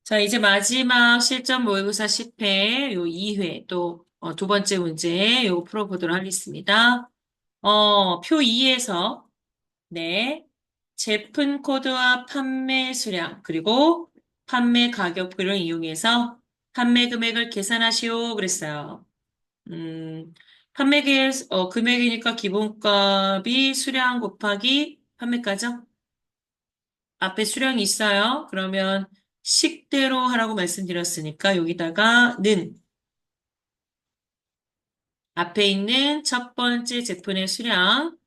자, 이제 마지막 실전 모의고사 10회, 요 2회, 또, 두 번째 문제, 요 풀어보도록 하겠습니다. 표 2에서, 네, 제품 코드와 판매 수량, 그리고 판매 가격표를 이용해서 판매 금액을 계산하시오. 그랬어요. 음, 금액이니까 기본값이 수량 곱하기 판매가죠? 앞에 수량이 있어요. 그러면 식대로 하라고 말씀드렸으니까 여기다가 는 앞에 있는 첫 번째 제품의 수량,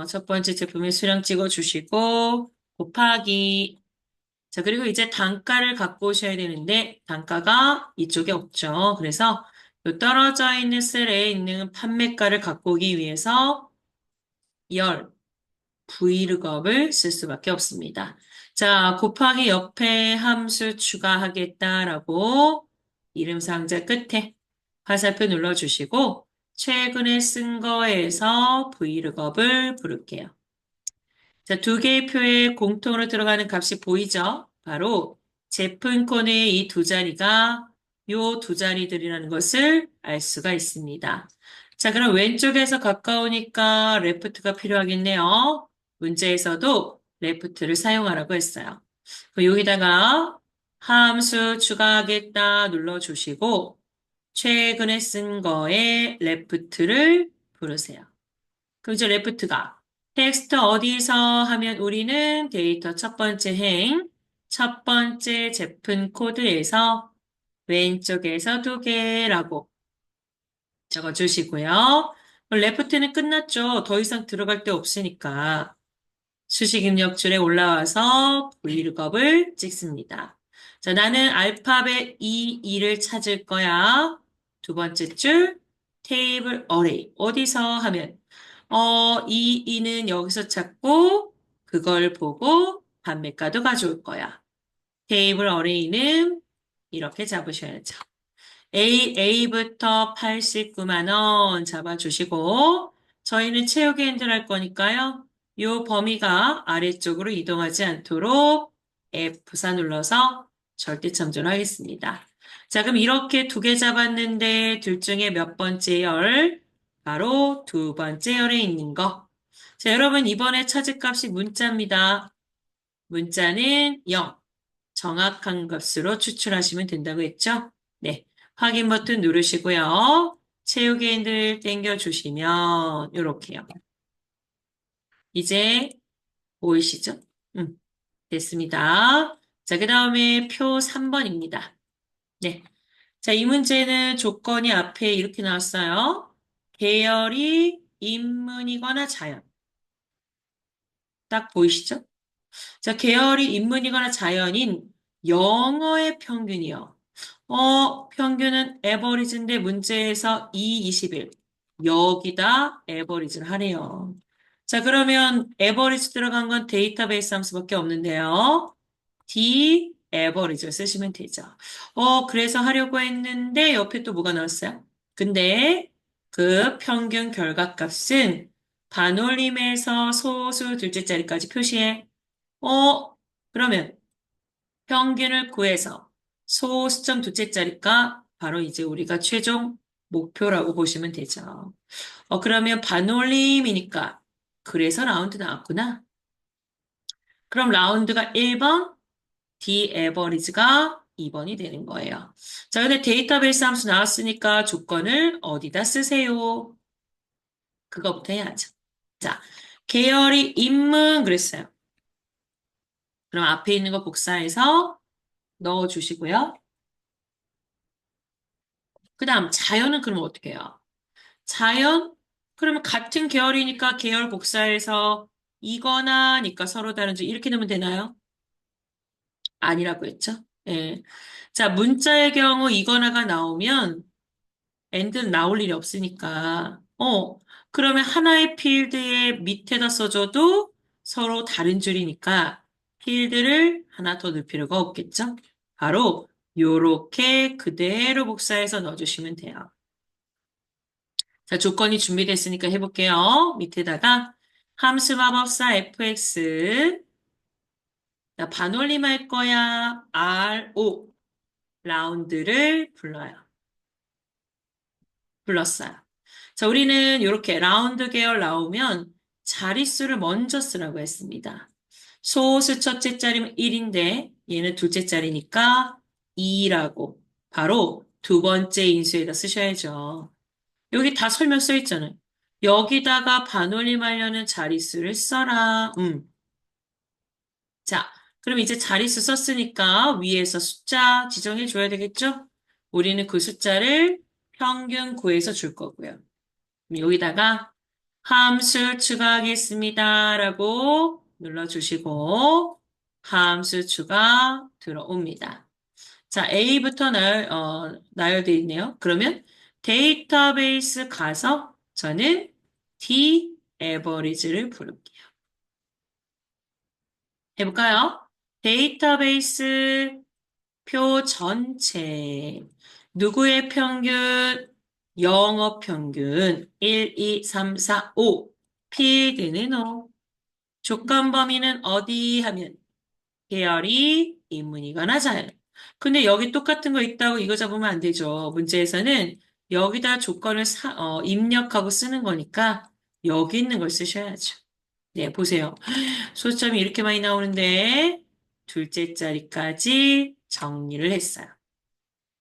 첫 번째 제품의 수량 찍어주시고 곱하기 자, 그리고 이제 단가를 갖고 오셔야 되는데 단가가 이쪽에 없죠. 그래서 요 떨어져 있는 셀에 있는 판매가를 갖고 오기 위해서 열 브이로그업을 쓸 수밖에 없습니다. 자, 곱하기 옆에 함수 추가하겠다라고 이름 상자 끝에 화살표 눌러주시고 최근에 쓴 거에서 브이로그업을 부를게요. 자, 두 개의 표에 공통으로 들어가는 값이 보이죠? 바로 제품 코드의 이 두 자리가 요 두 자리들이라는 것을 알 수가 있습니다. 자, 그럼 왼쪽에서 가까우니까 레프트가 필요하겠네요. 문제에서도 레프트를 사용하라고 했어요. 그럼 여기다가 함수 추가하겠다 눌러주시고 최근에 쓴 거에 레프트를 부르세요. 그럼 이제 레프트가 텍스트 어디서 하면 우리는 데이터 첫 번째 행, 첫 번째 제품 코드에서 왼쪽에서 두 개라고 적어주시고요. 레프트는 끝났죠. 더 이상 들어갈 데 없으니까 수식 입력줄에 올라와서 브이로그업을 찍습니다. 자, 나는 알파벳 E2를 찾을 거야. 두 번째 줄 테이블 어레이 어디서 하면 이 이는 여기서 찾고 그걸 보고 판매가도 가져올 거야. 테이블 어레이는 이렇게 잡으셔야죠. A부터 89만 원 잡아주시고 저희는 채우기 핸들 할 거니까요. 요 범위가 아래쪽으로 이동하지 않도록 F4 눌러서 절대 참조를 하겠습니다. 자, 그럼 이렇게 두 개 잡았는데 둘 중에 몇 번째 열? 바로 두 번째 열에 있는 거. 자, 여러분 이번에 찾을 값이 문자입니다. 문자는 0. 정확한 값으로 추출하시면 된다고 했죠? 네. 확인 버튼 누르시고요. 채우기 핸들 당겨주시면 이렇게요. 이제 보이시죠? 됐습니다. 자, 그 다음에 표 3번입니다. 네. 자, 이 문제는 조건이 앞에 이렇게 나왔어요. 계열이 인문이거나 자연. 딱 보이시죠? 자, 계열이 인문이거나 자연인 영어의 평균이요. 평균은 에버리지인데 문제에서 2, 21. 여기다 에버리지를 하래요. 자, 그러면 에버리지 들어간 건 데이터베이스 함수밖에 없는데요. D 에버리지를 쓰시면 되죠. 그래서 하려고 했는데 옆에 또 뭐가 나왔어요? 근데 그 평균 결과값은 반올림에서 소수 둘째 자리까지 표시해. 그러면 평균을 구해서 소수점 둘째 자리가 바로 이제 우리가 최종 목표라고 보시면 되죠. 그러면 반올림이니까 그래서 라운드 나왔구나. 그럼 라운드가 1번, D 에버리지가 2번이 되는 거예요. 자, 근데 데이터베이스 함수 나왔으니까 조건을 어디다 쓰세요? 그거부터 해야죠. 자, 계열이 인문 그랬어요. 그럼 앞에 있는 거 복사해서 넣어주시고요. 그 다음 자연은 그러면 어떻게 해요? 자연? 그러면 같은 계열이니까 계열 복사해서 이거나니까 서로 다른지 이렇게 넣으면 되나요? 아니라고 했죠? 예. 자, 문자의 경우 이거나가 나오면 and는 나올 일이 없으니까 그러면 하나의 필드에 밑에다 써줘도 서로 다른 줄이니까 필드를 하나 더 넣을 필요가 없겠죠? 바로 요렇게 그대로 복사해서 넣어주시면 돼요. 자, 조건이 준비됐으니까 해볼게요. 밑에다가 함수 마법사 fx 자, 반올림 할 거야. RO 라운드를 불렀어요. 자, 우리는 이렇게 라운드 계열 나오면 자릿수를 먼저 쓰라고 했습니다. 소수 첫째 자리면 1인데 얘는 둘째 자리니까 2라고 바로 두 번째 인수에다 쓰셔야죠. 여기 다 설명 써 있잖아요. 여기다가 반올림하려는 자릿수를 써라. 자, 그럼 이제 자릿수 썼으니까 위에서 숫자 지정해 줘야 되겠죠? 우리는 그 숫자를 평균 구해서 줄 거고요. 그럼 여기다가 함수 추가하겠습니다. 라고 눌러주시고 함수 추가 들어옵니다. 자, A부터 나열되어 있네요. 그러면 데이터베이스 가서 저는 D average를 부를게요. 해볼까요? 데이터베이스 표 전체. 누구의 평균? 영업 평균. 1, 2, 3, 4, 5. 필드는 5. 조건 범위는 어디 하면 계열이 인문이거나 자연. 근데 여기 똑같은 거 있다고 이거 잡으면 안 되죠. 문제에서는 여기다 조건을 입력하고 쓰는 거니까 여기 있는 걸 쓰셔야죠. 네, 보세요. 소점이 이렇게 많이 나오는데 둘째 자리까지 정리를 했어요.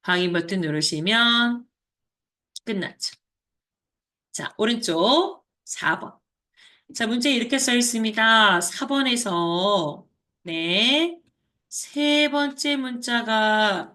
확인 버튼 누르시면 끝났죠. 자, 오른쪽 4번. 자, 문제 이렇게 써 있습니다. 4번에서 네, 세 번째 문자가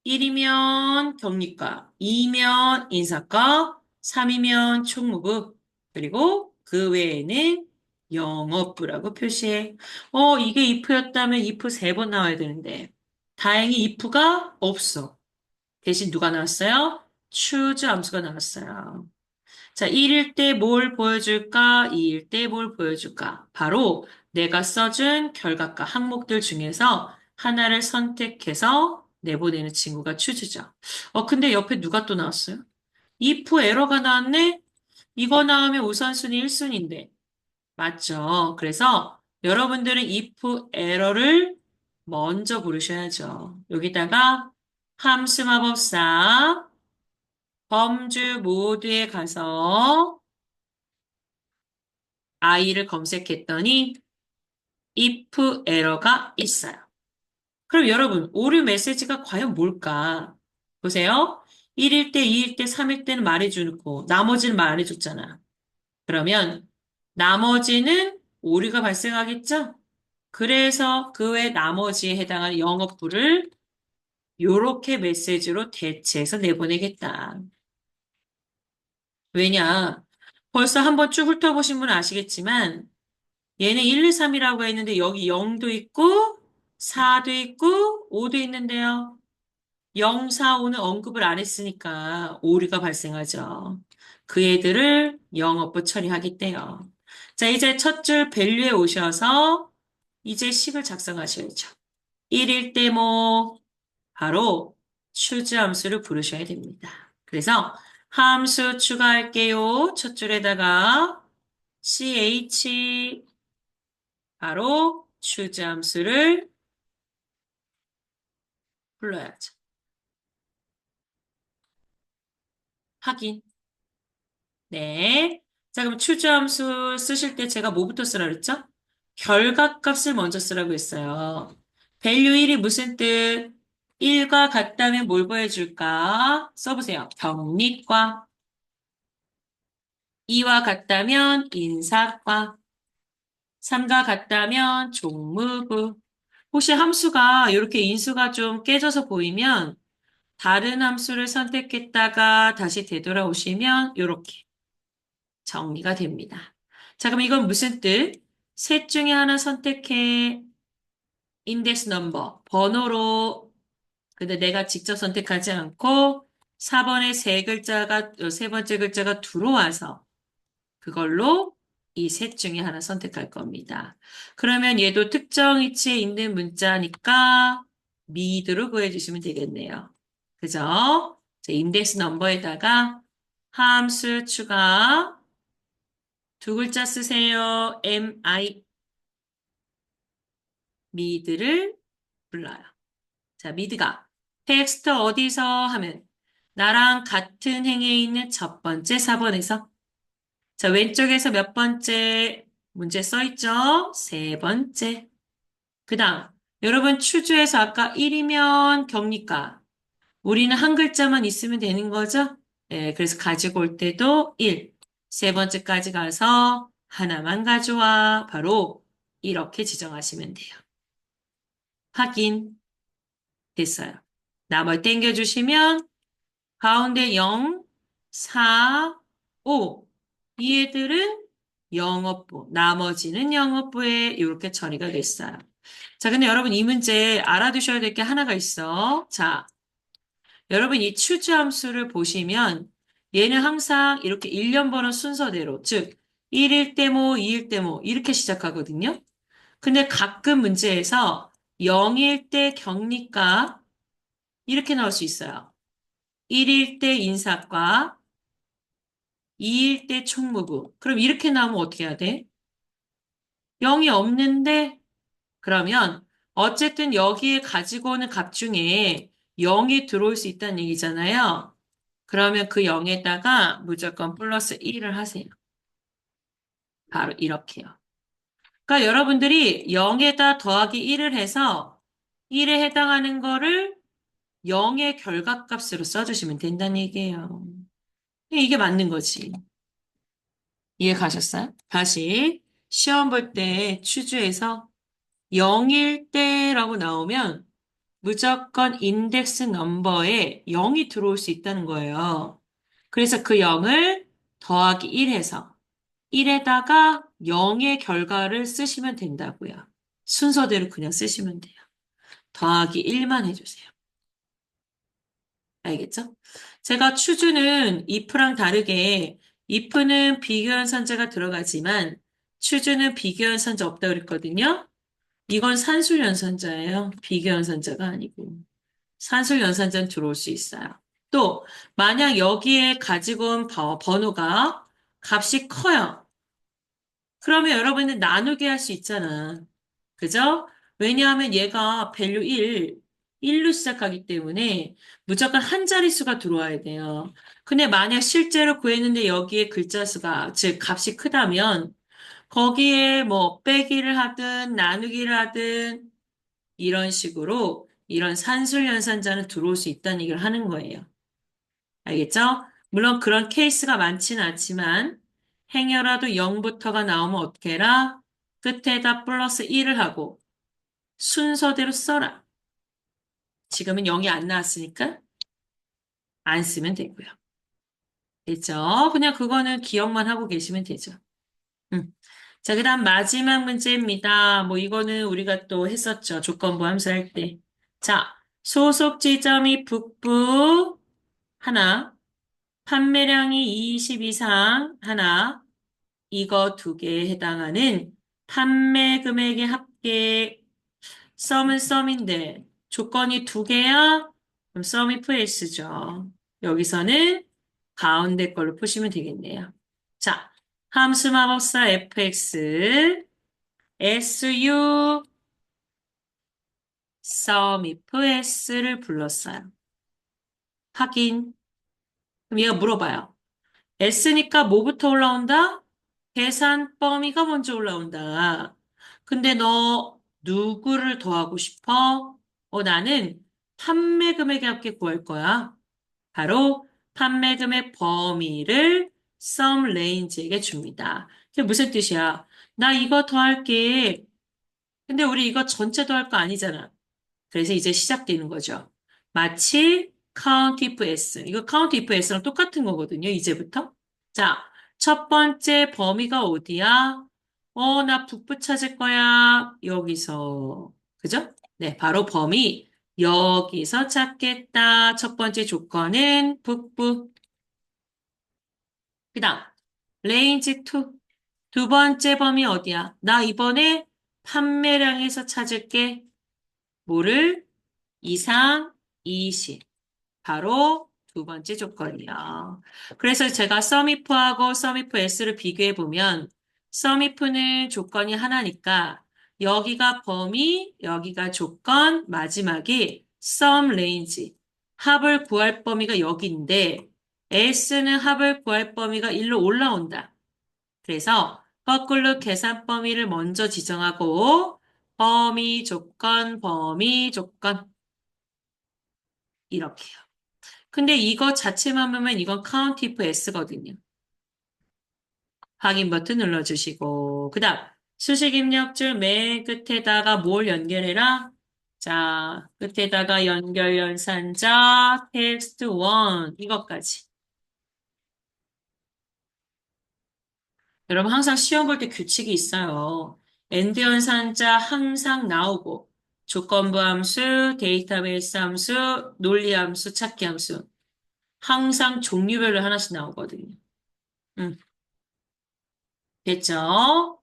1이면 격리과, 2면 인사과, 3이면 총무부, 그리고 그 외에는 영업부라고 표시해. 이게 if였다면 if 세 번 나와야 되는데 다행히 if가 없어. 대신 누가 나왔어요? choose 함수가 나왔어요. 자, 1일 때 뭘 보여줄까? 2일 때 뭘 보여줄까? 바로 내가 써준 결과과 항목들 중에서 하나를 선택해서 내보내는 친구가 추주죠. 근데 옆에 누가 또 나왔어요? if 에러가 나왔네? 이거 나오면 우선순위 1순위인데. 맞죠? 그래서 여러분들은 if 에러를 먼저 부르셔야죠. 여기다가 함수 마법사 범주 모드에 가서 i를 검색했더니 if 에러가 있어요. 그럼 여러분, 오류 메시지가 과연 뭘까? 보세요. 1일 때, 2일 때, 3일 때는 말해주고 나머지는 말해줬잖아. 그러면 나머지는 오류가 발생하겠죠? 그래서 그 외 나머지에 해당하는 영업부를 요렇게 메시지로 대체해서 내보내겠다. 왜냐? 벌써 한번 쭉 훑어보신 분은 아시겠지만 얘는 1, 2, 3이라고 했는데 여기 0도 있고 4도 있고 5도 있는데요. 0, 4, 5는 언급을 안 했으니까 오류가 발생하죠. 그 애들을 영업부 처리하겠대요. 자, 이제 첫 줄 밸류에 오셔서 이제 식을 작성하셔야죠. 1일 때 뭐 바로 choose 함수를 부르셔야 됩니다. 그래서 함수 추가할게요. 첫 줄에다가 ch 바로 choose 함수를 불러야죠. 확인. 네. 자, 그럼 choose 함수 쓰실 때 제가 뭐부터 쓰라 그랬죠? 결과값을 먼저 쓰라고 했어요. value 1이 무슨 뜻? 1과 같다면 뭘 보여줄까? 써보세요. 격리과. 2와 같다면 인사과. 3과 같다면 종무부. 혹시 함수가 이렇게 인수가 좀 깨져서 보이면 다른 함수를 선택했다가 다시 되돌아오시면 이렇게 정리가 됩니다. 자, 그럼 이건 무슨 뜻? 셋 중에 하나 선택해. 인덱스 넘버, 번호로. 근데 내가 직접 선택하지 않고 4번에 세 번째 글자가 들어와서 그걸로 이 셋 중에 하나 선택할 겁니다. 그러면 얘도 특정 위치에 있는 문자니까 미드로 구해주시면 되겠네요. 그죠? 자, 인덱스 넘버에다가 함수 추가 두 글자 쓰세요. mi 미드를 불러요. 자, 미드가 텍스트 어디서 하면 나랑 같은 행에 있는 첫 번째 4번에서 자, 왼쪽에서 몇 번째 문제 써 있죠? 세 번째. 그다음 여러분 추주에서 아까 1이면 격리가 우리는 한 글자만 있으면 되는 거죠? 네, 그래서 가지고 올 때도 1. 세 번째까지 가서 하나만 가져와. 바로 이렇게 지정하시면 돼요. 확인. 됐어요. 나머지 땡겨주시면 가운데 0, 4, 5. 이 애들은 영어부, 나머지는 영어부에 이렇게 처리가 됐어요. 자, 근데 여러분 이 문제 알아두셔야 될 게 하나가 있어. 자, 여러분 이 추주 함수를 보시면 얘는 항상 이렇게 1년 번호 순서대로, 즉 1일 때 뭐, 2일 때 뭐 이렇게 시작하거든요. 근데 가끔 문제에서 0일 때 격리가 이렇게 나올 수 있어요. 1일 때 인사과, 2일 때 총무부. 그럼 이렇게 나오면 어떻게 해야 돼? 0이 없는데 그러면 어쨌든 여기에 가지고 오는 값 중에 0이 들어올 수 있다는 얘기잖아요. 그러면 그 0에다가 무조건 플러스 1을 하세요. 바로 이렇게요. 그러니까 여러분들이 0에다 더하기 1을 해서 1에 해당하는 거를 0의 결과값으로 써주시면 된다는 얘기예요. 이게 맞는 거지. 이해 가셨어요? 다시 시험 볼 때 취주에서 0일 때라고 나오면 무조건 인덱스 넘버에 0이 들어올 수 있다는 거예요. 그래서 그 0을 더하기 1 해서 1에다가 0의 결과를 쓰시면 된다고요. 순서대로 그냥 쓰시면 돼요. 더하기 1만 해주세요. 알겠죠? 제가 추주는 if랑 다르게 if는 비교연산자가 들어가지만 추주는 비교연산자 없다고 그랬거든요. 이건 산술연산자예요. 비교연산자가 아니고. 산술연산자는 들어올 수 있어요. 또 만약 여기에 가지고 온 번호가 값이 커요. 그러면 여러분은 나누게 할 수 있잖아. 그죠? 왜냐하면 얘가 value 1로 시작하기 때문에 무조건 한 자릿수가 들어와야 돼요. 근데 만약 실제로 구했는데 여기에 글자 수가, 즉 값이 크다면 거기에 뭐 빼기를 하든 나누기를 하든 이런 식으로 이런 산술연산자는 들어올 수 있다는 얘기를 하는 거예요. 알겠죠? 물론 그런 케이스가 많지는 않지만 행여라도 0부터가 나오면 어떻게 해라? 끝에다 플러스 1을 하고 순서대로 써라. 지금은 0이 안 나왔으니까 안 쓰면 되고요. 됐죠? 그냥 그거는 기억만 하고 계시면 되죠. 자, 그 다음 마지막 문제입니다. 뭐 이거는 우리가 또 했었죠. 조건부 함수할 때. 자, 소속 지점이 북부 하나, 판매량이 20 이상 하나, 이거 두 개에 해당하는 판매 금액의 합계 썸은 썸인데 조건이 두 개야? 그럼 썸이 FS죠. 여기서는 가운데 걸로 푸시면 되겠네요. 자, 함수 마법사 fx, su, 썸 ifs를 불렀어요. 확인. 그럼 얘가 물어봐요. S니까 뭐부터 올라온다? 계산 범위가 먼저 올라온다. 근데 너 누구를 더하고 싶어? 나는 판매 금액의 합계 구할 거야. 바로 판매 금액 범위를 sum range에게 줍니다. 그게 무슨 뜻이야? 나 이거 더할게. 근데 우리 이거 전체 더할 거 아니잖아. 그래서 이제 시작되는 거죠. 마치 count if s. 이거 count if s랑 똑같은 거거든요. 이제부터. 자, 첫 번째 범위가 어디야? 나 북부 찾을 거야. 여기서. 그죠? 네, 바로 범위. 여기서 찾겠다. 첫 번째 조건은 북부. 그 다음, range 2. 두 번째 범위 어디야? 나 이번에 판매량에서 찾을게. 뭐를? 이상 20. 바로 두 번째 조건이요. 그래서 제가 썸이프하고 썸이프 S를 비교해 보면 썸이프는 조건이 하나니까 여기가 범위, 여기가 조건, 마지막이 some range. 합을 구할 범위가 여기인데 S는 합을 구할 범위가 일로 올라온다. 그래서 거꾸로 계산 범위를 먼저 지정하고 범위 조건 이렇게요. 근데 이거 자체만 보면 이건 count if s거든요. 확인 버튼 눌러주시고 그 다음 수식 입력줄 맨 끝에다가 뭘 연결해라? 자, 끝에다가 연결 연산자 text 1 이것까지. 여러분 항상 시험 볼 때 규칙이 있어요. 엔드 연산자 항상 나오고 조건부 함수, 데이터베이스 함수, 논리 함수, 찾기 함수 항상 종류별로 하나씩 나오거든요. 됐죠?